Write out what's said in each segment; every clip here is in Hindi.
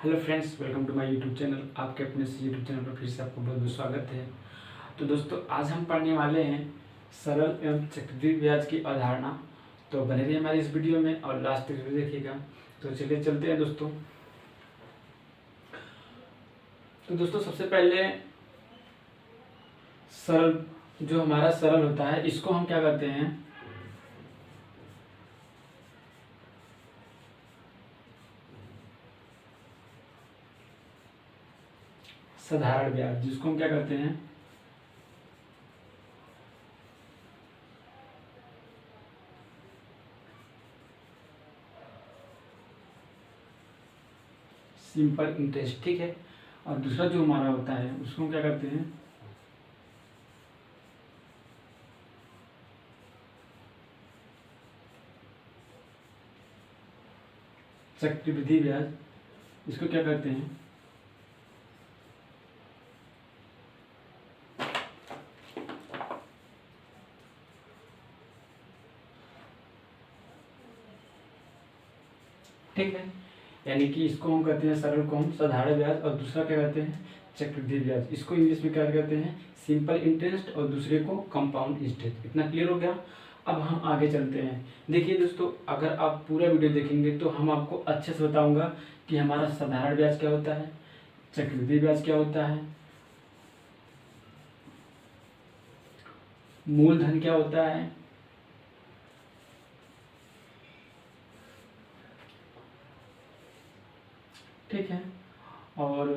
Hello friends, welcome to my YouTube channel. आपके अपने से यूट्यूब चैनल पर फिर से आपको बहुत बहुत स्वागत है। तो दोस्तों, आज हम पढ़ने वाले हैं सरल एवं चक्रवृद्धि ब्याज की अवधारणा। तो बने रहिए हमारी इस वीडियो में और लास्ट तक वीडियो देखिएगा। तो चलिए चलते हैं दोस्तों। तो दोस्तों, सबसे पहले सरल जो हमारा सरल होता है, इसको हम क्या करते हैं, साधारण ब्याज, जिसको हम क्या करते हैं, सिंपल इंटरेस्ट, ठीक है। और दूसरा जो हमारा होता है उसको हम क्या करते हैं, चक्रवृद्धि ब्याज। इसको क्या करते हैं, ठीक है। यानी कि इसको हम कहते हैं, सरल को हम साधारण ब्याज, और दूसरा क्या कहते हैं, चक्रवृद्धि ब्याज। इसको इंग्लिश में क्या कहते हैं, सिंपल इंटरेस्ट, और दूसरे को कंपाउंड इंटरेस्ट। इतना क्लियर हो गया। अब हम आगे चलते हैं। देखिए दोस्तों, अगर आप पूरा वीडियो देखेंगे तो हम आपको अच्छे से बताऊंगा कि हमारा साधारण ब्याज क्या होता है, चक्रवृद्धि ब्याज क्या होता है, मूलधन क्या होता है, ठीक है, और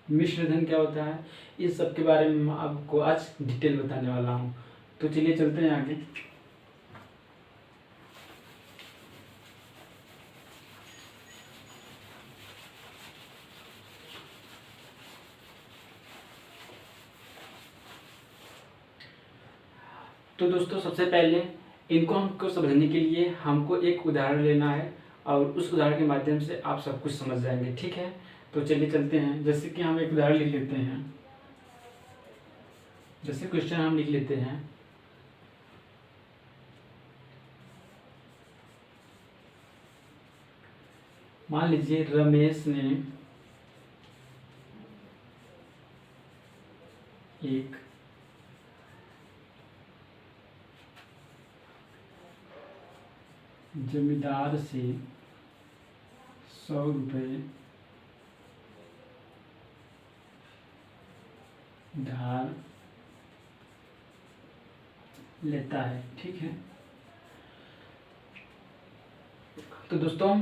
मिश्र धन क्या होता है। इस सब के बारे में मैं आपको आज डिटेल बताने वाला हूँ। तो चलिए चलते हैं आगे। तो दोस्तों, सबसे पहले इनको हमको समझने के लिए हमको एक उदाहरण लेना है, और उस उदाहरण के माध्यम से आप सब कुछ समझ जाएंगे, ठीक है। तो चलिए चलते हैं। जैसे कि हम एक उदाहरण लिख लेते हैं, जैसे क्वेश्चन हम लिख लेते हैं, मान लीजिए रमेश ने एक जमींदार से 100 रुपये उधार लेता है, ठीक है। तो दोस्तों,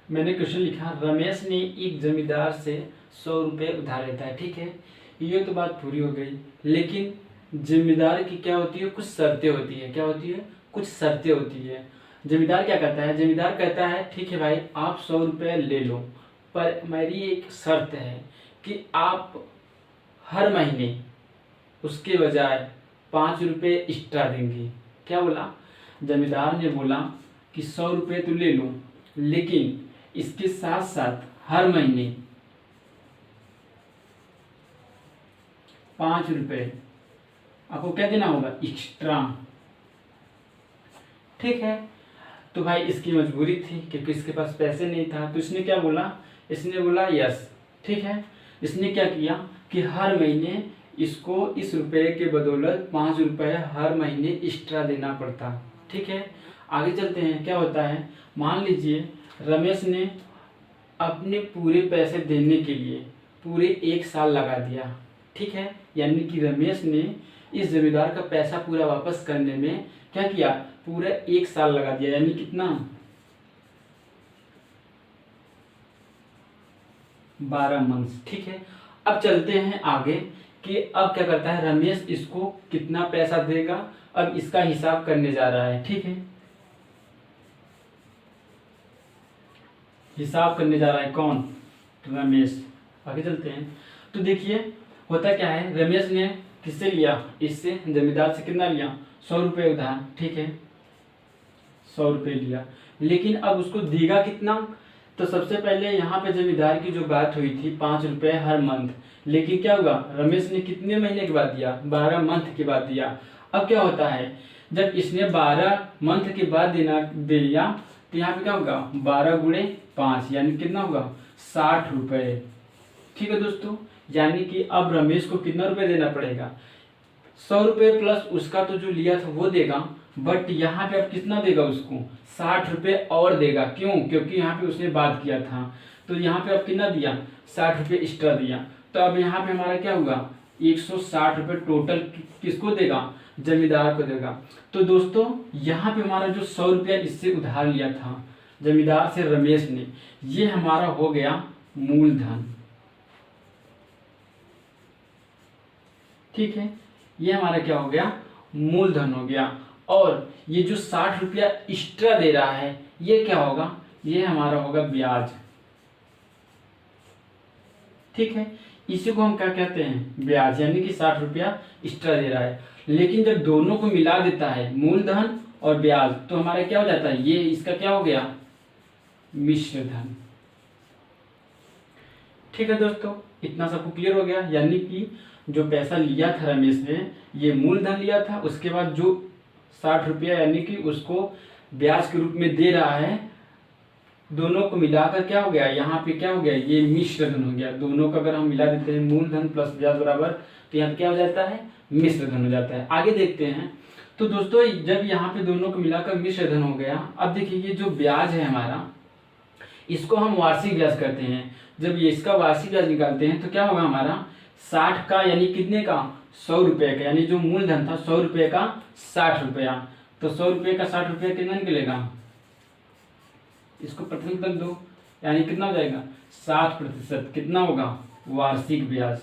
मैंने क्वेश्चन लिखा, रमेश ने एक जमींदार से 100 रुपये उधार लेता है, ठीक है। ये तो बात पूरी हो गई, लेकिन जमींदार की क्या होती है, कुछ शर्तें होती है। क्या होती है, कुछ शर्तें होती है। जमींदार क्या कहता है, जमींदार कहता है, ठीक है भाई, आप 100 रुपये ले लो, पर मेरी एक शर्त है कि आप हर महीने उसके बजाय 5 रुपये एक्स्ट्रा देंगे। क्या बोला, जमींदार ने बोला कि 100 रुपये तो ले लो, लेकिन इसके साथ साथ हर महीने 5 रुपये आपको क्या देना होगा, एक्स्ट्रा, ठीक है। तो भाई इसकी मजबूरी थी, क्योंकि इसके पास पैसे नहीं था। तो इसने क्या बोला, इसने बोला यस, ठीक है। इसने क्या किया कि हर महीने इसको इस रुपये के बदौलत 5 रुपये हर महीने एक्स्ट्रा देना पड़ता, ठीक है। आगे चलते हैं, क्या होता है, मान लीजिए रमेश ने अपने पूरे पैसे देने के लिए पूरे 1 साल लगा दिया, ठीक है। यानी कि रमेश ने इस जमींदार का पैसा पूरा वापस करने में क्या किया, पूरा 1 साल लगा दिया, यानी कितना, 12 मंथ, ठीक है। अब चलते हैं आगे कि अब क्या करता है रमेश, इसको कितना पैसा देगा, अब इसका हिसाब करने जा रहा है, ठीक है। हिसाब करने जा रहा है कौन, रमेश। आगे चलते हैं। तो देखिए होता क्या है, रमेश ने किससे लिया, इससे, जमींदार से कितना लिया, 100 रुपये उधार, ठीक है। 100 रुपये लिया, लेकिन अब उसको देगा कितना। तो सबसे पहले यहाँ पे जमींदार की जो बात हुई थी 5 रुपये हर मंथ, लेकिन क्या हुआ, रमेश ने कितने महीने के बाद दिया, 12 मंथ के बाद दिया। अब क्या होता है, जब इसने 12 मंथ के बाद देना दिया तो यहाँ पे क्या होगा 12 × 5 यानी कितना होगा 60 रुपये। ठीक है दोस्तों, यानी कि अब रमेश को कितना रुपये देना पड़ेगा 100 रुपये प्लस उसका तो जो लिया था वो देगा, बट यहाँ पे अब कितना देगा उसको 60 रुपये और देगा। क्यों? क्योंकि यहाँ पे उसने बात किया था, तो यहाँ पे अब कितना दिया 60 रुपये एक्स्ट्रा दिया। तो अब यहाँ पे हमारा क्या होगा 160 रुपये टोटल किसको देगा जमींदार को देगा। तो दोस्तों यहाँ पे हमारा जो 100 रुपया इससे उधार लिया था जमींदार से रमेश ने, ये हमारा हो गया मूलधन। ठीक है, ये हमारा क्या हो गया मूलधन हो गया। और ये जो 60 रुपया एक्स्ट्रा दे रहा है ये क्या होगा, ये हमारा होगा ब्याज। ठीक है, इसी को हम क्या कहते हैं ब्याज, यानी कि 60 रुपया एक्स्ट्रा दे रहा है। लेकिन जब दोनों को मिला देता है मूलधन और ब्याज तो हमारा क्या हो जाता है, ये इसका क्या हो गया मिश्र धन। ठीक है दोस्तों, इतना सबको क्लियर हो गया। यानी कि जो पैसा लिया था रमेश ने ये मूलधन लिया था, उसके बाद जो 60 रुपया यानी कि उसको ब्याज के रूप में दे रहा है, दोनों को मिलाकर क्या हो गया यहाँ पे क्या हो गया ये मिश्र धन हो गया। दोनों का अगर हम मिला देते हैं मूलधन प्लस ब्याज बराबर तो यहाँ पे क्या हो जाता है मिश्र धन हो जाता है। आगे देखते हैं। तो दोस्तों जब यहाँ पे दोनों को मिलाकर मिश्र धन हो गया, अब देखिए ये जो ब्याज है हमारा इसको हम वार्षिक ब्याज करते हैं। जब ये इसका वार्षिक ब्याज निकालते हैं तो क्या होगा हमारा 60 का यानी कितने का 100 रुपये का, यानी जो मूलधन था 100 रुपये का 60 रुपया, तो 100 रुपये का 60 रुपया कितना निकलेगा, इसको प्रतिशत तक दो यानी कितना हो जाएगा 60%। कितना होगा वार्षिक ब्याज।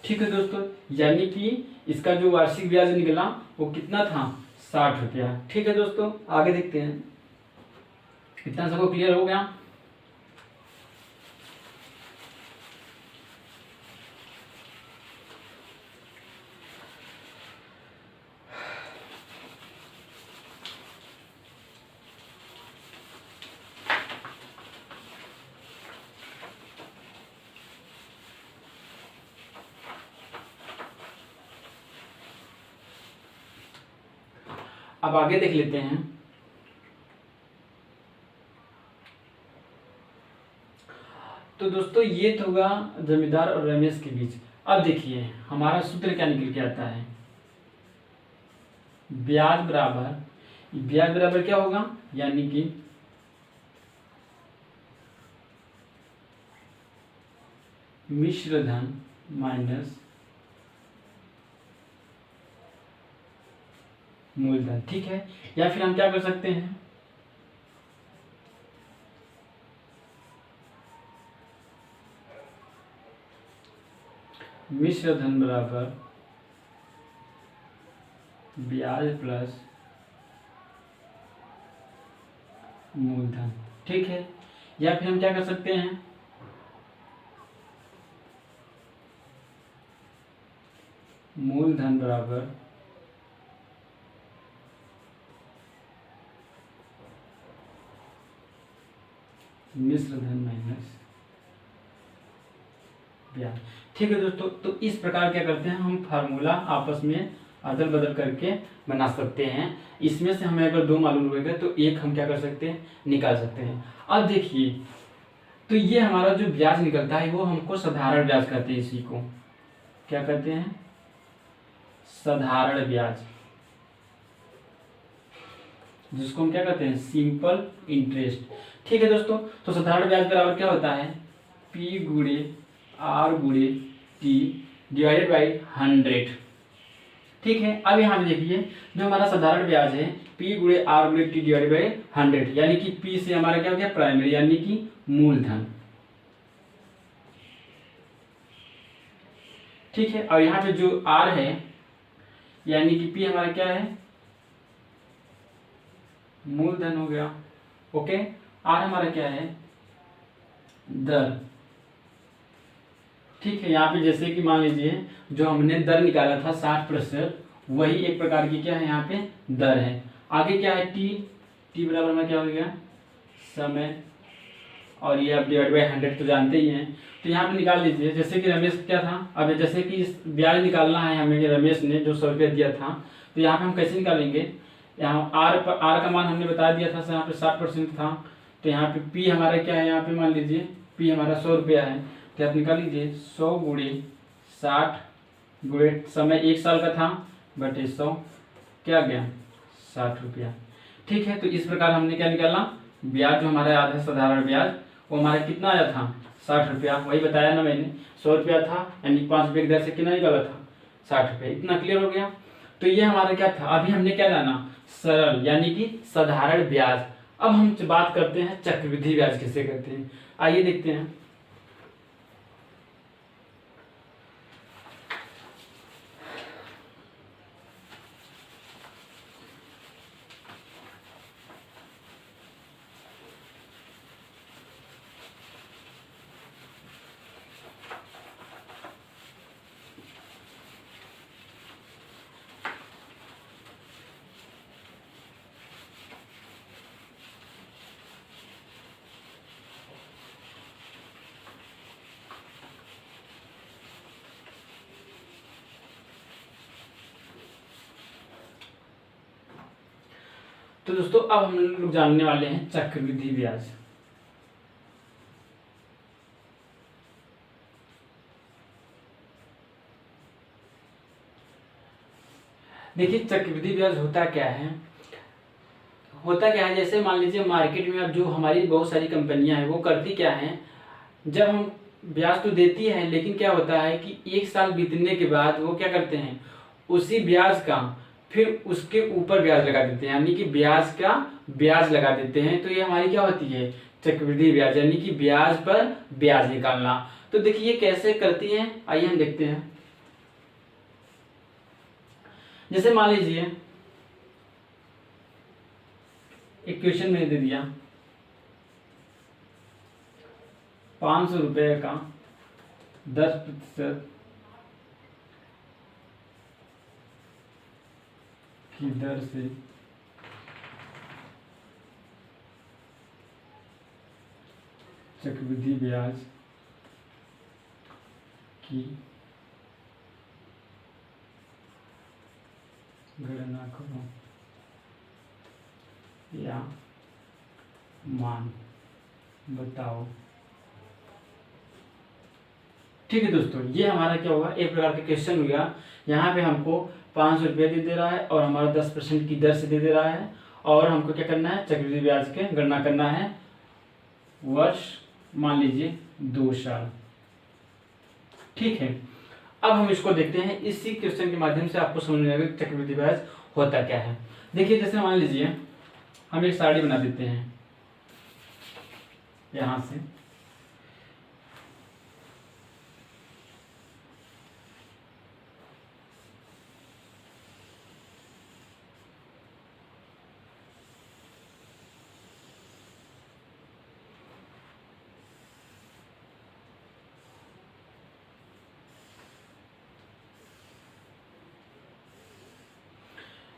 ठीक है दोस्तों, यानी कि इसका जो वार्षिक ब्याज निकला वो कितना था 60 रुपया। ठीक है दोस्तों, आगे देखते हैं। इतना सबको क्लियर हो गया। अब आगे देख लेते हैं। तो दोस्तों ये तो होगा जमींदार और रमेश के बीच। अब देखिए हमारा सूत्र क्या निकल के आता है, ब्याज बराबर क्या होगा, यानी कि मिश्र धन माइनस मूलधन। ठीक है, या फिर हम क्या कर सकते हैं मिश्र धन बराबर ब्याज प्लस मूलधन। ठीक है, या फिर हम क्या कर सकते हैं मूलधन बराबर मिश्र धन माइनस ब्याज। ठीक है दोस्तों, तो इस प्रकार क्या करते हैं हम फार्मूला आपस में अदल बदल करके बना सकते हैं। इसमें से हमें अगर 2 मालूम रहेगा तो एक हम क्या कर सकते हैं निकाल सकते हैं। अब देखिए तो ये हमारा जो ब्याज निकलता है वो हमको साधारण ब्याज कहते हैं। इसी को क्या कहते हैं साधारण ब्याज, जिसको हम क्या कहते हैं सिंपल इंटरेस्ट। ठीक है दोस्तों, तो साधारण ब्याज बराबर क्या होता है P गुणे R गुणे T डिवाइडेड बाई 100। ठीक है, अब यहाँ पे देखिए जो हमारा साधारण ब्याज है P गुणे R गुणे T डिवाइडेड बाई 100, यानी कि P से हमारा क्या हो गया प्राइमरी यानी कि मूलधन। ठीक है, और यहाँ पे जो R है यानी कि P हमारा क्या है मूलधन हो गया। ओके, R हमारा क्या है दर। ठीक है, यहाँ पे जैसे कि मान लीजिए जो हमने दर निकाला था 60%, वही एक प्रकार की क्या है यहाँ पे दर है। आगे क्या है टी बराबर में क्या हो गया समय, और ये आप डिवाइड बाई 100 तो जानते ही हैं। तो यहाँ पे निकाल लीजिए, जैसे कि रमेश क्या था, अब जैसे कि ब्याज निकालना है हमें, रमेश ने जो 100 रुपया दिया था, तो यहाँ पे हम कैसे निकालेंगे, यहाँ आर का मान हमने बता दिया था, यहाँ पे 60% था, तो यहाँ पे पी हमारा क्या है, यहाँ पे मान लीजिए पी हमारा 100 रुपया है, तो आप निकाल लीजिए 100 गुणे 60 गुणे समय 1 साल का था बटे 100 क्या गया 60 रुपया। ठीक है, तो इस प्रकार हमने क्या निकाला, ब्याज जो हमारा आधा साधारण ब्याज वो हमारा कितना आया था 60 रुपया, वही बताया ना मैंने, 100 रुपया था यानी 5 रुपये की दर से कितना निकाला था 60 रुपये। इतना क्लियर हो गया। तो ये हमारा क्या था, अभी हमने क्या जाना, सरल यानी कि साधारण ब्याज। अब हम बात करते हैं चक्रवृद्धि ब्याज कैसे करते हैं, आइए देखते हैं। तो दोस्तों अब हम लोग जानने वाले हैं चक्रवृद्धि ब्याज। देखिए चक्रवृद्धि ब्याज होता क्या है, जैसे मान लीजिए मार्केट में अब जो हमारी बहुत सारी कंपनियां हैं वो करती क्या है, जब हम ब्याज तो देती है लेकिन क्या होता है कि 1 साल बीतने के बाद वो क्या करते हैं, उसी ब्याज का फिर उसके ऊपर ब्याज लगा देते हैं, यानी कि ब्याज का ब्याज लगा देते हैं। तो ये हमारी क्या होती है चक्रवृद्धि ब्याज, यानी कि ब्याज पर ब्याज निकालना। तो देखिए ये कैसे करती हैं, आइए हम देखते हैं। जैसे मान लीजिए एक क्वेश्चन मैंने दे दिया, 500 रुपये का 10% की दर से चक्रवृद्धि ब्याज की गणना करो या मान बताओ। ठीक है दोस्तों, ये हमारा क्या होगा, एक प्रकार का क्वेश्चन हो गया। यहाँ पे हमको 500 रुपये दे रहा है और हमारा 10% की दर से दे रहा है, और हमको क्या करना है चक्रवृद्धि ब्याज के गणना करना है वर्ष मान लीजिए 2 साल। ठीक है, अब हम इसको देखते हैं, इसी क्वेश्चन के माध्यम से आपको समझ में आएगा चक्रवृद्धि ब्याज होता क्या है। देखिए जैसे मान लीजिए हम एक साड़ी बना देते हैं यहां से,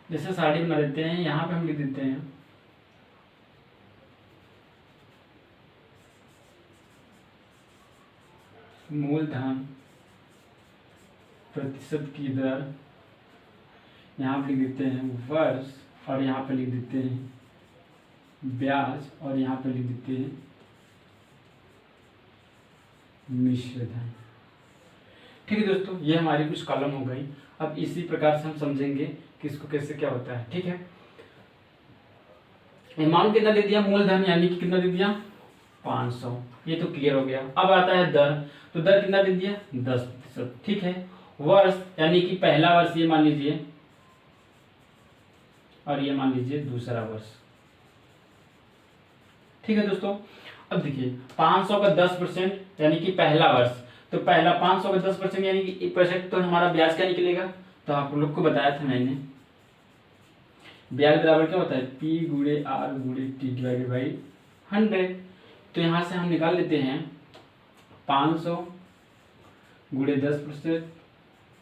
जैसे साड़ी बना देते हैं, यहाँ पे हम लिख देते हैं मूलधन प्रतिशत की दर, यहाँ पे लिख देते हैं वर्ष, और यहाँ पे लिख देते हैं ब्याज, और यहाँ पे लिख देते हैं मिश्र धन। ठीक है दोस्तों, ये हमारी कुछ कॉलम हो गई। अब इसी प्रकार से हम समझेंगे कि इसको कैसे क्या होता है। ठीक है, अमाउंट कितना दे दिया, मूलधन यानी कि कितना दे दिया 500, ये तो क्लियर हो गया। अब आता है दर, तो दर कितना दे दिया 10%। ठीक है, वर्ष यानी कि पहला वर्ष ये मान लीजिए, और ये मान लीजिए दूसरा वर्ष। ठीक है दोस्तों, अब देखिए 500 का 10% यानी कि पहला वर्ष, तो पहला 500 का 10% यानी कि 1% तो हमारा ब्याज क्या निकलेगा, तो आप लोग को बताया था मैंने, ब्याज बराबर क्या होता है P गुणे R गुणे T डिवाइडेड बाई 100। तो यहाँ से हम निकाल लेते हैं 500 गुणे 10%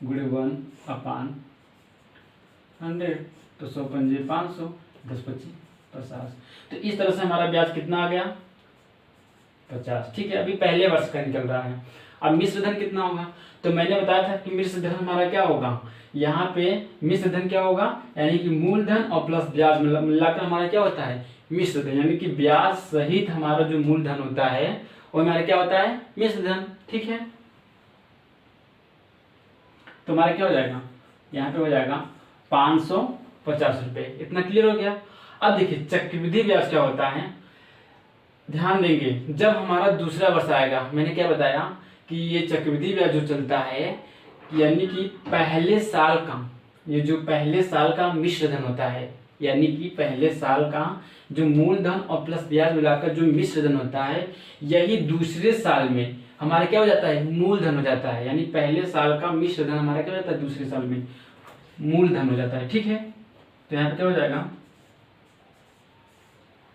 गुणे 1/100, तो 100 पंजे 500, 10 25 50। तो इस तरह से हमारा ब्याज कितना आ गया 50। ठीक है, अभी पहले वर्ष का निकल रहा है। अब मिश्र धन कितना होगा, तो मैंने बताया था कि मिश्र धन हमारा क्या होगा, यहाँ पे मिश्र धन क्या होगा, यानी कि मूलधन और प्लस ब्याज मिलाकर हमारा क्या होता है, मिश्र धन। यानी कि ब्याज सहित हमारा जो मूलधन होता है वो हमारा क्या होता है, मिश्र धन। ठीक है, तो हमारा क्या हो जाएगा, यहाँ पे हो जाएगा 550 रुपये। इतना क्लियर हो गया। अब देखिए चक्रवृद्धि ब्याज क्या होता है, ध्यान देंगे जब हमारा दूसरा वर्ष आएगा, मैंने क्या बताया कि ये चक्रवृद्धि ब्याज जो चलता है यानी कि पहले साल का, ये जो पहले साल का मिश्र धन होता है, यानी कि पहले साल का जो मूलधन और प्लस ब्याज मिलाकर जो मिश्र धन होता है, यही दूसरे साल में हमारा क्या हो जाता है, मूलधन हो जाता है। यानी पहले साल का मिश्र धन हमारा क्या हो जाता है, दूसरे साल में मूलधन हो जाता है। ठीक है, तो यहाँ पे क्या हो जाएगा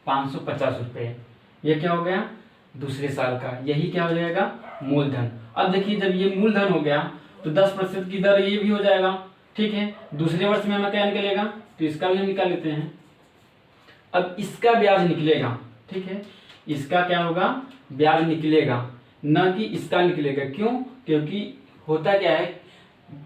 550 रुपये, ये क्या हो गया दूसरे साल का, यही क्या हो जाएगा मूलधन। अब देखिए जब ये मूलधन हो गया तो 10% की दर ये भी हो जाएगा। ठीक है, दूसरे वर्ष में हमें क्या निकलेगा, तो इसका भी हम निकाल लेते हैं। अब इसका ब्याज निकलेगा। ठीक है, इसका क्या होगा, ब्याज निकलेगा, न कि इसका निकलेगा। क्यों, क्योंकि होता क्या है,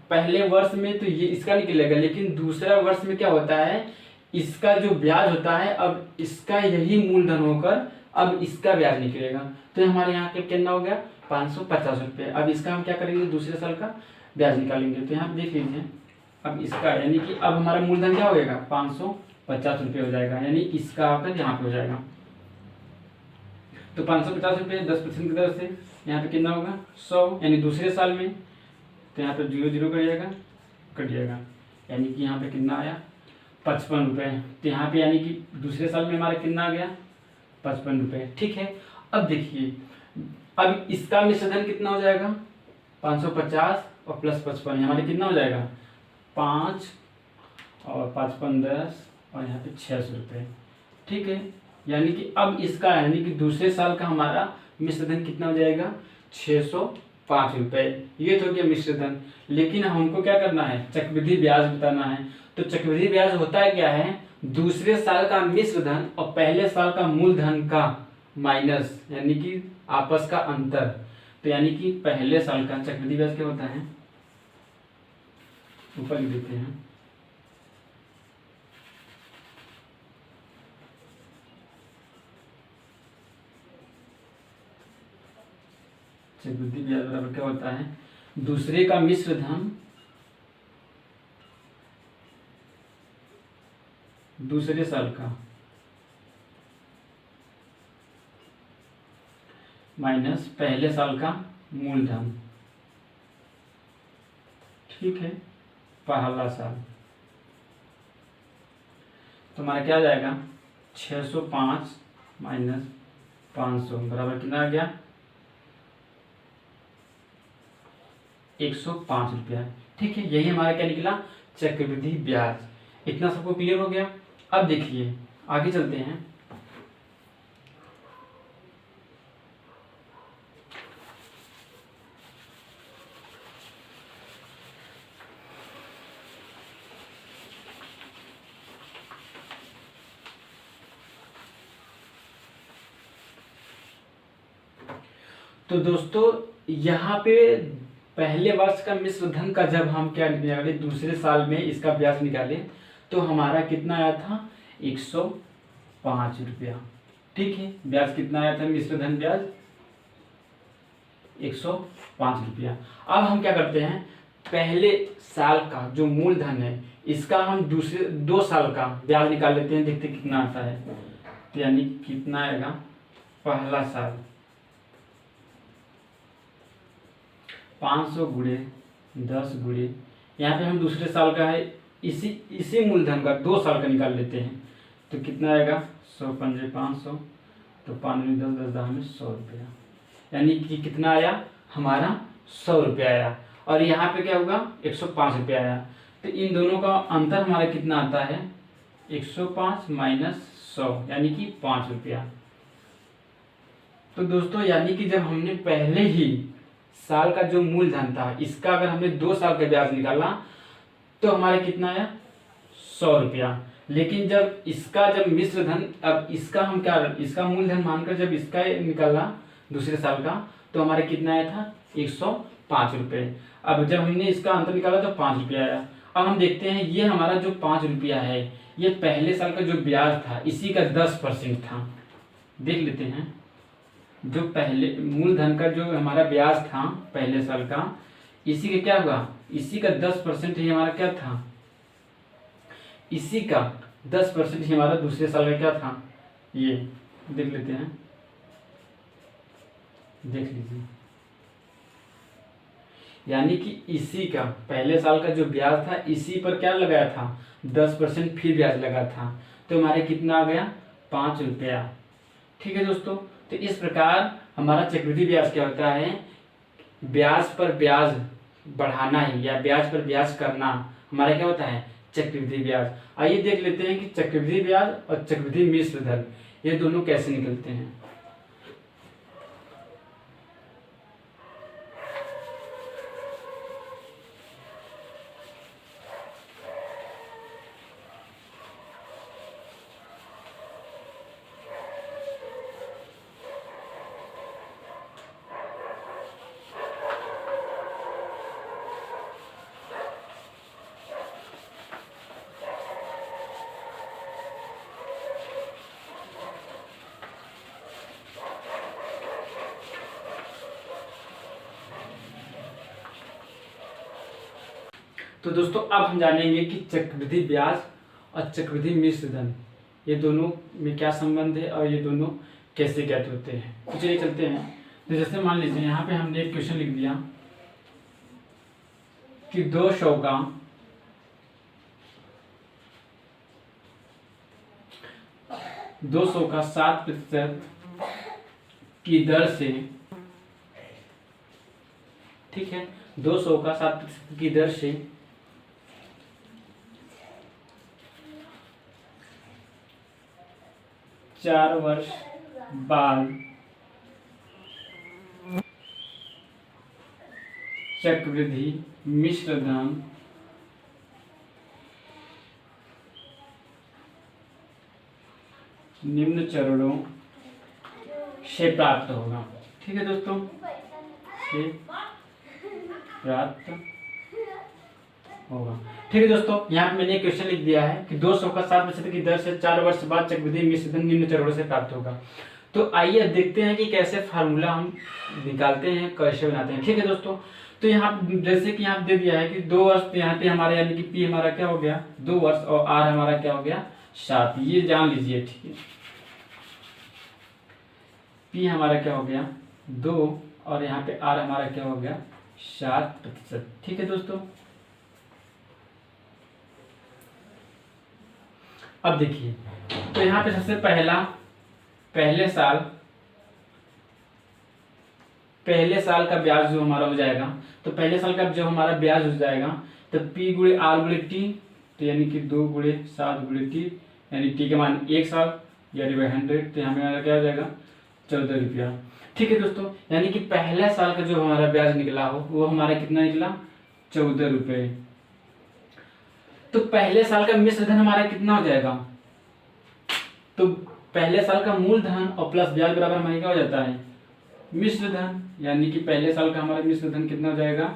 पहले वर्ष में तो ये इसका निकलेगा, लेकिन दूसरा वर्ष में क्या होता है, इसका जो ब्याज होता है अब इसका यही मूलधन होकर अब इसका ब्याज निकलेगा। तो हमारे यहाँ के कितना हो गया 550 रुपये। अब इसका हम क्या करेंगे, दूसरे साल का ब्याज निकालेंगे। तो यहाँ देख लीजिए अब इसका, यानी कि अब हमारा मूलधन क्या हो जाएगा 550 रुपये हो जाएगा, यानी इसका आकर यहाँ पे हो जाएगा। तो 550 रुपये 10% की दर से यहाँ पे कितना होगा 100, यानी दूसरे साल में। तो यहाँ पे 0 कट जाएगा, यानी कि यहाँ पे कितना आया 55 रुपये। तो यहाँ पे यानी कि दूसरे साल में हमारा कितना आ गया 55 रुपये। ठीक है, अब देखिए अब इसका मिश्र धन कितना हो जाएगा 550 और प्लस 55, हमारे कितना हो जाएगा 5 और 55 10 और यहाँ पे 600 रुपये। ठीक है, यानी कि अब इसका यानी कि दूसरे साल का हमारा मिश्र धन कितना हो जाएगा 605 रुपये। ये तो क्या मिश्र धन, लेकिन हमको क्या करना है, चक्रवृद्धि ब्याज बताना है। तो चक्रवृद्धि ब्याज होता है क्या है, दूसरे साल का मिश्र धन और पहले साल का मूलधन का माइनस, यानी कि आपस का अंतर। तो यानी कि पहले साल का चक्रवृद्धि ब्याज क्या होता है, ऊपर लिख देते हैं, चक्रवृद्धि ब्याज बराबर क्या होता है, दूसरे का मिश्र धन दूसरे साल का माइनस पहले साल का मूलधन। ठीक है, पहला साल। तो हमारा क्या आ जाएगा 605 माइनस 500 बराबर कितना आ गया 105 रुपया। ठीक है, यही हमारा क्या निकला चक्रवृद्धि ब्याज। इतना सबको क्लियर हो गया। अब देखिए आगे चलते हैं। तो दोस्तों यहाँ पे पहले वर्ष का मिश्र धन का जब हम क्या निकाले, दूसरे साल में इसका ब्याज निकाले तो हमारा कितना आया था 105 रुपया। ठीक है, ब्याज कितना आया था, मिश्र धन ब्याज 105 रुपया। अब हम क्या करते हैं, पहले साल का जो मूलधन है इसका हम दूसरे 2 साल का ब्याज निकाल लेते हैं, देखते कितना आता है। तो यानी कितना आएगा, पहला साल 500 गुणे 10 गुणे, यहाँ पे हम दूसरे साल का है इसी मूलधन का 2 साल का निकाल लेते हैं। तो कितना आएगा 100 पंजे 500, तो 5 में 10 10 में 100 रुपया, यानी कि कितना आया हमारा 100 रुपया आया। और यहाँ पे क्या होगा 105 रुपया आया। तो इन दोनों का अंतर हमारा कितना आता है 105 माइनस 100, यानी कि 5 रुपया। तो दोस्तों यानी कि जब हमने पहले ही साल का जो मूलधन था इसका अगर हमने 2 साल का ब्याज निकाला तो हमारे कितना आया 100 रुपया। लेकिन जब इसका जब मिश्र धन, अब इसका हम क्या, इसका मूलधन मानकर जब इसका निकाला दूसरे साल का, तो हमारे कितना आया था 105 रुपये। अब जब हमने इसका अंतर निकाला तो 5 रुपया आया। अब हम देखते हैं ये हमारा जो 5 रुपया है ये पहले साल का जो ब्याज था इसी का 10% था। देख लेते हैं, जो पहले मूलधन का जो हमारा ब्याज था पहले साल का, इसी का क्या हुआ, इसी का 10% ही हमारा क्या था, इसी का 10% ही हमारा दूसरे साल का क्या था, ये देख लेते हैं, देख लीजिए। यानी कि इसी का पहले साल का जो ब्याज था इसी पर क्या लगाया था, 10% फिर ब्याज लगा था, तो हमारे कितना आ गया 5 रुपया। ठीक है दोस्तों, तो इस प्रकार हमारा चक्रवृद्धि ब्याज क्या होता है, ब्याज पर ब्याज बढ़ाना ही या ब्याज पर ब्याज करना हमारा क्या होता है, चक्रवृद्धि ब्याज। आइए देख लेते हैं कि चक्रवृद्धि ब्याज और चक्रवृद्धि मिश्र धन ये दोनों कैसे निकलते हैं। तो दोस्तों अब हम जानेंगे कि चक्रवृद्धि ब्याज और चक्रवृद्धि मिश्र धन ये दोनों में क्या संबंध है और ये दोनों कैसे ज्ञात होते हैं। तो चलिए चलते हैं। तो जैसे मान लीजिए यहाँ पे हमने एक क्वेश्चन लिख दिया कि 200 का 7% की दर से, ठीक है, 200 का 7% की दर से 4 वर्ष बाद चक्रवृद्धि मिश्र धन निम्न चरणों से प्राप्त होगा। ठीक है दोस्तों, से प्राप्त होगा। ठीक है दोस्तों, यहाँ पे मैंने क्वेश्चन लिख दिया है कि 200 का 7% की दर से 4 वर्ष बाद चक्रवृद्धि मिश्र धन निम्न चरणों से प्राप्त होगा। तो आइए अब देखते हैं कि कैसे फार्मूला हम निकालते हैं, कैसे बनाते हैं। ठीक है दोस्तों, तो यहाँ जैसे कि यहाँ दे दिया है कि 2 वर्ष, यहाँ पे हमारे यानी कि पी हमारा क्या हो गया 2 वर्ष और आर हमारा क्या हो गया 7, ये जान लीजिए। ठीक है, पी हमारा क्या हो गया 2 और यहाँ पे आर हमारा क्या हो गया 7%। ठीक है दोस्तों, अब देखिए, तो यहाँ पे सबसे पहले साल का ब्याज जो हमारा हो जाएगा, तो पहले साल का जो हमारा ब्याज हो जाएगा तो P गुणे R गुणे T, तो यानी कि 2 गुणे 7 गुणे T, यानी T के मान 1 साल यानी 100, तो यहाँ पे हमारा क्या हो जाएगा 14 रुपया। ठीक है दोस्तों, यानी कि पहले साल का जो हमारा ब्याज निकला हो वो हमारा कितना निकला 14 रुपये। तो पहले साल का मिश्र धन हमारा कितना हो जाएगा, तो पहले साल का मूलधन और प्लस ब्याज बराबर हमारे क्या हो जाता है मिश्र धन, यानी कि पहले साल का हमारा मिश्र धन कितना हो जाएगा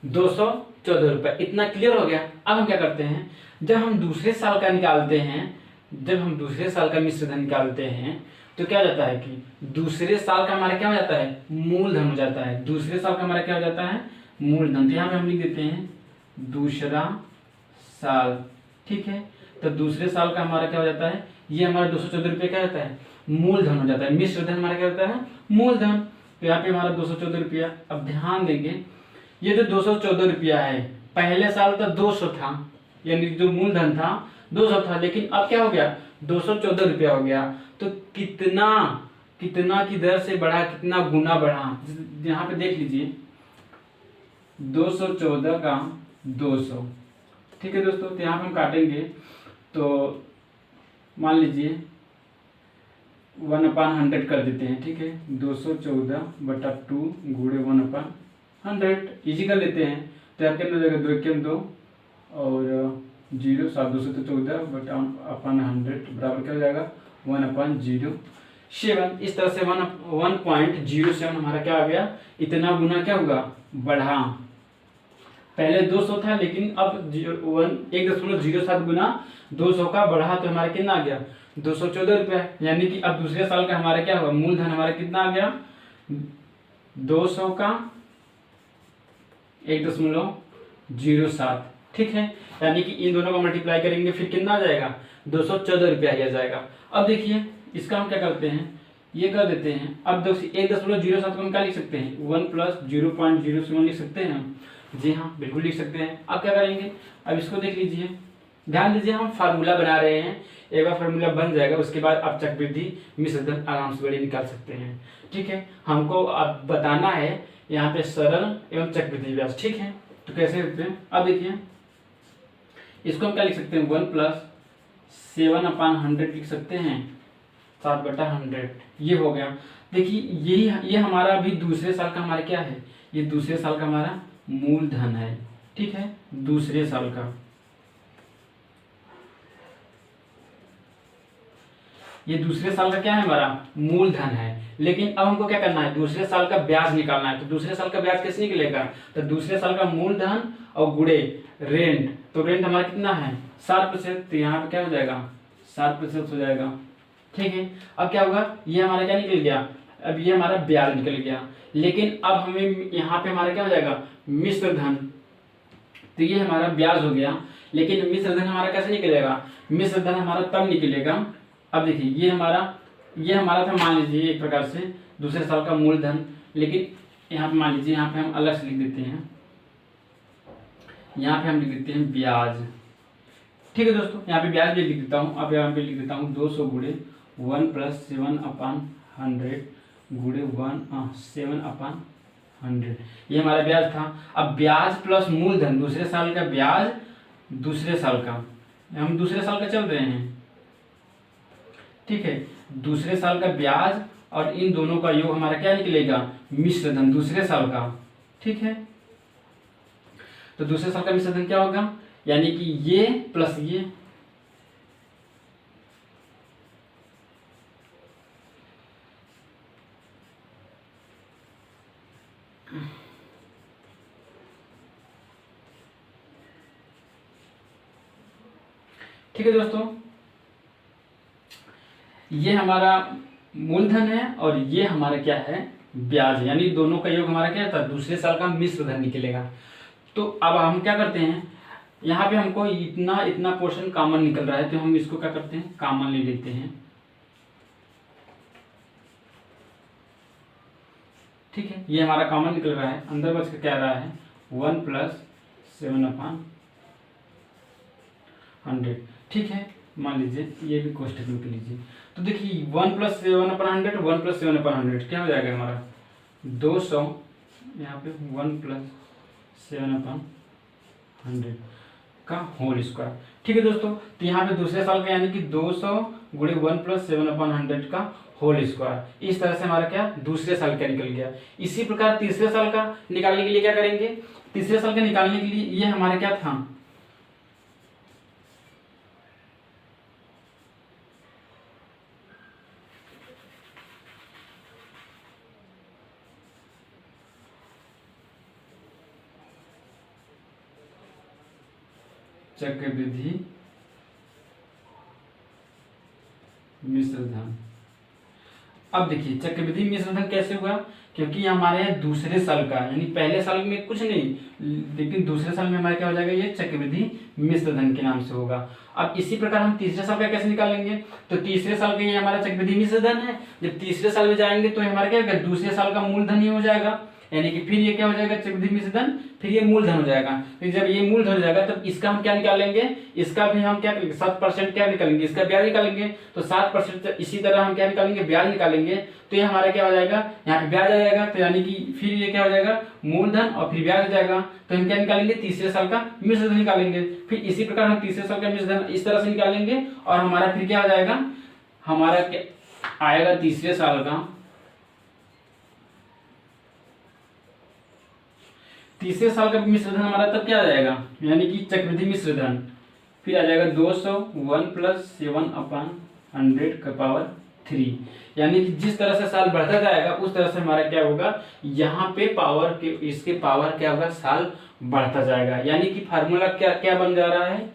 214 रुपये। इतना क्लियर हो गया। अब हम क्या करते हैं, जब हम दूसरे साल का निकालते हैं, जब हम दूसरे साल का मिश्र धन निकालते हैं तो क्या हो जाता है कि दूसरे साल का हमारा क्या हो जाता है मूलधन हो जाता है। दूसरे साल का हमारा क्या हो जाता है मूलधन। तो यहाँ पे हम लिख देते हैं दूसरा साल। ठीक है, तो दूसरे साल का हमारा क्या हो जाता है, ये हमारा 214 रुपये क्या होता है मूलधन हो जाता है। मिश्र धन हमारा क्या होता है मूलधन। तो यहाँ पे हमारा 214 रुपया। अब ध्यान देंगे, ये जो 214 रुपया है पहले साल तो 200 था, यानी जो मूलधन था 200 था, लेकिन अब क्या हो गया 214 रुपया हो गया। तो कितना की दर से बढ़ा, कितना गुना बढ़ा, यहाँ पे देख लीजिए 214 का 200। ठीक है दोस्तों, तो यहाँ पे हम काटेंगे तो मान लीजिए 1/100 कर देते हैं। ठीक है, 214/2 गुणे 1/100 इजी कर लेते हैं। तो यहाँ कितना हो जाएगा 2 1 2 और 0 7 214 बटा 100 बराबर क्या हो जाएगा 1/07। इस तरह से 1.07 हमारा क्या आ गया, इतना गुना क्या होगा, बढ़ा। पहले 200 था लेकिन अब 1.07 गुना 200 का बढ़ा तो हमारा कितना आ गया, 214 रुपया। यानी कि अब दूसरे साल का हमारा क्या होगा, मूलधन हमारा कितना आ गया, 200 का 1.07। ठीक है, यानी कि इन दोनों को मल्टीप्लाई करेंगे फिर कितना आ जाएगा, 214 रुपया आ जाएगा। अब देखिए इसका हम क्या करते हैं, ये कर देते हैं। अब 1.07 को हम क्या लिख सकते हैं, 1 + 0.07 लिख सकते हैं हम। जी हाँ, बिल्कुल लिख सकते हैं। अब क्या करेंगे, अब इसको देख लीजिए, ध्यान दीजिए, हम फार्मूला बना रहे हैं। एक बार फार्मूला बन जाएगा उसके बाद आप चक्रवृद्धि मिश्र धन आराम से बड़े निकाल सकते हैं। ठीक है, हमको अब बताना है यहाँ पे सरल एवं चक्रवृद्धि ब्याज। ठीक है, तो कैसे लिखते हैं, अब देखिए इसको हम क्या लिख सकते हैं, 1 + 7/100 लिख सकते हैं, 7/100। ये हो गया। देखिए ये हमारा अभी दूसरे साल का हमारा क्या है, ये दूसरे साल का हमारा मूलधन है। ठीक है, दूसरे साल का, ये दूसरे साल का क्या है, हमारा मूलधन है। लेकिन अब हमको क्या करना है, दूसरे साल का ब्याज निकालना है। तो दूसरे साल का ब्याज कैसे निकलेगा, तो दूसरे साल का मूलधन और गुणे रेंट। तो रेंट हमारा कितना है, 7%। तो यहाँ पे क्या हो जाएगा, 7% हो जाएगा। ठीक है, अब क्या होगा, ये हमारा क्या निकल गया, अब ये हमारा ब्याज निकल गया। लेकिन अब हमें यहाँ पे हमारा क्या हो जाएगा, मिश्र धन। तो ये हमारा ब्याज हो गया, लेकिन मिश्र धन हमारा कैसे निकलेगा, मिश्र धन हमारा तब निकलेगा। अब देखिए ये हमारा था, मान लीजिए एक प्रकार से दूसरे साल का मूलधन। लेकिन यहाँ पे मान लीजिए, यहाँ पे हम अलग से लिख देते हैं, यहाँ पे हम लिख देते हैं ब्याज। ठीक है दोस्तों, यहाँ पे ब्याज भी लिख देता हूँ। अब यहाँ पे लिख देता हूँ 200 गुणे 1 + 7/100 गुणे 7/100। ये हमारा ब्याज था। अब ब्याज प्लस मूलधन, दूसरे साल का ब्याज, दूसरे साल का, हम दूसरे साल का चल रहे हैं। ठीक है, दूसरे साल का ब्याज और इन दोनों का योग हमारा क्या निकलेगा, मिश्र धन दूसरे साल का। ठीक है, तो दूसरे साल का मिश्र धन क्या होगा, यानी कि ये प्लस ये, ठीक है दोस्तों, ये हमारा मूलधन है और ये हमारा क्या है, ब्याज। यानी दोनों का योग हमारा क्या था, दूसरे साल का मिश्र धन निकलेगा। तो अब हम क्या करते हैं, यहाँ पे हमको इतना पोर्शन कॉमन निकल रहा है, तो हम इसको क्या करते हैं, कॉमन ले लेते हैं। ठीक है, ये हमारा कॉमन निकल रहा है, अंदर बच के क्या रहा है, 1 + 7/100। ठीक है, मान लीजिए ये भी कोष्टक में लीजिए। तो देखिए 1 + 7/100, 1 + 7/100 क्या हो जाएगा हमारा, 200। यहाँ पे 1 + 7/100 का होल स्क्वायर। ठीक है दोस्तों, तो यहाँ पे दूसरे साल का यानी कि 200 गुणे 1 + 7/100 का होल स्क्वायर। इस तरह से हमारा क्या, दूसरे साल का निकल गया। इसी प्रकार तीसरे साल का निकालने के लिए क्या करेंगे, तीसरे साल का निकालने के लिए ये हमारा क्या था, चक्रवृद्धि मिश्र धन। अब देखिए चक्रवृद्धि मिश्र धन कैसे हुआ, क्योंकि हमारे यहाँ दूसरे साल का, यानी पहले साल में कुछ नहीं, लेकिन दूसरे साल में हमारा क्या हो जाएगा, ये चक्रवृद्धि मिश्र धन के नाम से होगा। अब इसी प्रकार हम तीसरे साल का कैसे निकालेंगे, तो तीसरे साल का ये हमारा चक्रवृद्धि मिश्र धन है। जब तीसरे साल में जाएंगे तो हमारा क्या होगा, दूसरे साल का मूलधन ही हो जाएगा, यानी कि फिर ये क्या हो जाएगा, चक्रवृद्धि मिश्र धन, फिर ये मूलधन हो जाएगा। फिर जब ये मूलधन हो जाएगा तब इसका हम क्या निकालेंगे, इसका भी हम क्या करेंगे, 7% क्या निकालेंगे, इसका ब्याज निकालेंगे। तो 7% इसी तरह हम क्या निकालेंगे, ब्याज निकालेंगे। तो ये हमारा क्या हो जाएगा, यहाँ पे ब्याज आ जाएगा। तो यानी कि फिर ये क्या हो जाएगा, मूलधन और फिर ब्याज हो जाएगा। तो हम क्या निकालेंगे, तीसरे साल का मिश्र धन निकालेंगे। फिर इसी प्रकार हम तीसरे साल का मिश्र धन इस तरह से निकालेंगे और हमारा फिर क्या हो जाएगा, हमारा क्या आएगा, तीसरे साल का, तीसरे साल का मिश्र धन हमारा तब क्या आ जाएगा, यानी कि चक्रवृद्धि मिश्र धन। फिर आ जाएगा 200 1 + 7/100 100 का पावर 3। यानी कि जिस तरह से साल बढ़ता जाएगा उस तरह से हमारा क्या होगा, यहाँ पे पावर के इसके पावर क्या होगा, साल बढ़ता जाएगा। यानी कि फार्मूला क्या क्या बन जा रहा है,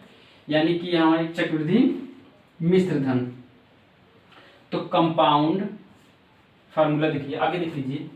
यानी कि यहाँ चक्रवृद्धि मिश्र धन। तो कंपाउंड फार्मूला देखिए, आगे देख लीजिए।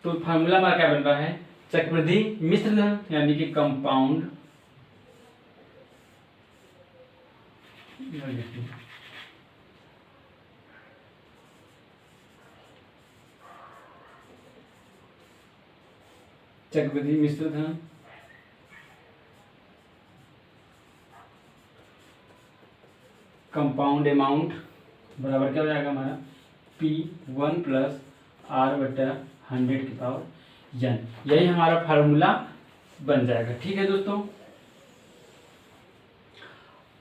तो फार्मूला हमारा क्या बन रहा है, चक्रवृद्धि मिश्र धन यानी कि कंपाउंड चक्रवृद्धि मिश्र धन कंपाउंड अमाउंट बराबर क्या हो जाएगा हमारा P1 प्लस R बटा 100 की पावर n। यही हमारा फार्मूला बन जाएगा। ठीक है दोस्तों,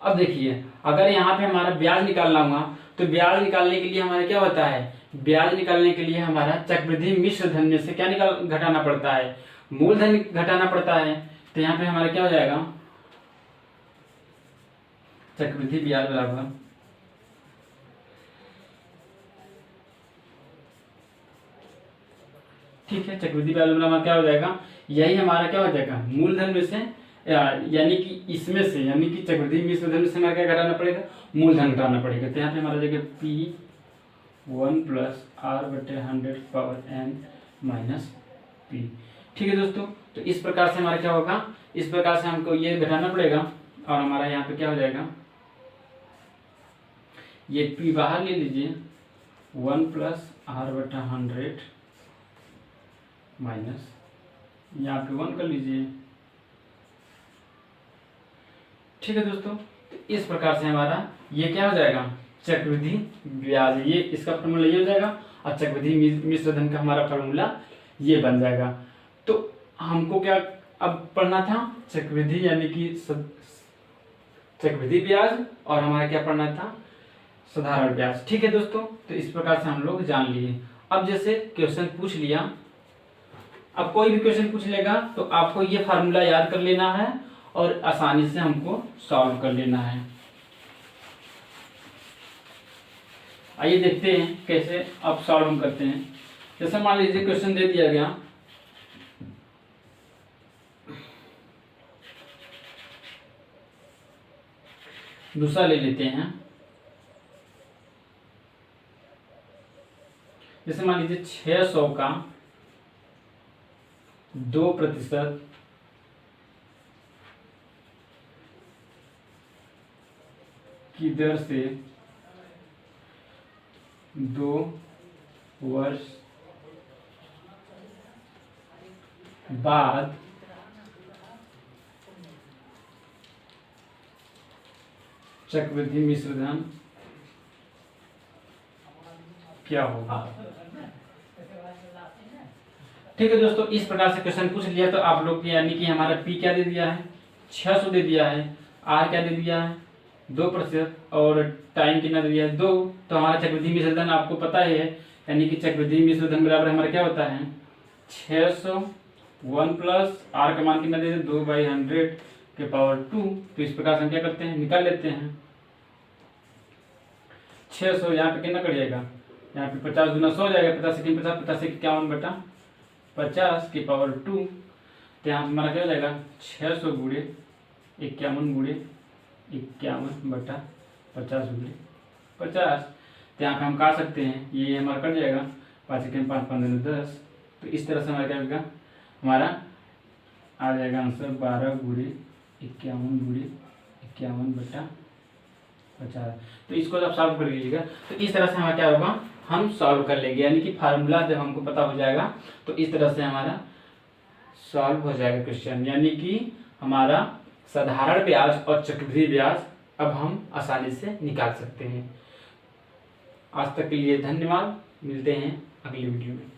अब देखिए अगर यहाँ पे हमारा ब्याज निकालना हुआ तो ब्याज निकालने के लिए हमारा क्या होता है, ब्याज निकालने के लिए हमारा चक्रवृद्धि मिश्र धन में से क्या घटाना पड़ता है, मूलधन घटाना पड़ता है। तो यहाँ पे हमारा क्या हो जाएगा, चक्रवृद्धि ब्याज बराबर ठीक है, चक्रवृद्धि ब्याज बराबर क्या हो जाएगा, यही हमारा क्या हो जाएगा, मूलधन में से यानी कि इसमें से यानी कि चक्रवृद्धि मिश्र धन से हमारा क्या घटाना पड़ेगा, मूलधन घटाना पड़ेगा। तो यहाँ पे हमारा जाएगा P1 प्लस R बटे 100 पावर n माइनस P। ठीक है दोस्तों, तो इस प्रकार से हमारा क्या होगा, इस प्रकार से हमको ये घटाना पड़ेगा और हमारा यहाँ पे क्या हो जाएगा, ये P बाहर ले लीजिए, 1 प्लस R बटा 100 माइनस यहाँ पे 1 कर लीजिए। ठीक है दोस्तों, तो इस प्रकार से हमारा ये क्या हो जाएगा, चक्रवृद्धि ब्याज, ये इसका फॉर्मूला ये हो जाएगा और चक्रवृद्धि मिश्र धन का हमारा फॉर्मूला ये बन जाएगा। तो हमको क्या अब पढ़ना था, चक्रवृद्धि यानी कि चक्रवृद्धि ब्याज और हमारा क्या पढ़ना था, साधारण ब्याज। ठीक है दोस्तों, तो इस प्रकार से हम लोग जान लिए। अब जैसे क्वेश्चन पूछ लिया, अब कोई भी क्वेश्चन पूछ लेगा तो आपको ये फार्मूला याद कर लेना है और आसानी से हमको सॉल्व कर लेना है। आइए देखते हैं कैसे अब सॉल्व हम करते हैं। जैसे मान लीजिए क्वेश्चन दे दिया गया, दूसरा ले लेते हैं। जैसे मान लीजिए 600 का 2% की दर से 2 वर्ष बाद चक्रवृद्धि मिश्र धन क्या होगा। ठीक है दोस्तों, इस प्रकार से क्वेश्चन पूछ लिया तो आप लोग यानी कि हमारा P क्या दे दिया है, 600 दे दिया है, R क्या दे दिया है 2% और टाइम कितना दे दिया है 2। तो हमारा चक्रवृद्धि मिश्र धन आपको पता ही है, यानी कि चक्रवृद्धि मिश्र धन बराबर हमारा क्या होता है 600 1 प्लस R का मान कितना दे दें 2/100 के पावर 2। तो इस प्रकार से हम क्या करते हैं, निकाल लेते हैं। 600 यहाँ पे कितना कट जाएगा, यहाँ पे 50 गुना 100 हो जाएगा, 50 से 50 50 से 51 बटा 50 के पावर 2। तो यहाँ हमारा क्या हो जाएगा 600 गुणे 51 गुणे 51 बटा 50 गुणे 50। तो यहाँ पे हम काट सकते हैं, ये हमारा कट जाएगा 5 1 5 5 10। तो इस तरह से हमारा क्या होगा, हमारा आ जाएगा आंसर 12 गुणे 51 गुणे 51 बटा 50। तो इसको जब सॉल्व कर लीजिएगा तो इस तरह से हमारा क्या होगा, हम सॉल्व कर लेंगे। यानी कि फार्मूला जब हमको पता हो जाएगा तो इस तरह से हमारा सॉल्व हो जाएगा क्वेश्चन। यानी कि हमारा साधारण ब्याज और चक्रवृद्धि ब्याज अब हम आसानी से निकाल सकते हैं। आज तक के लिए धन्यवाद, मिलते हैं अगली वीडियो में।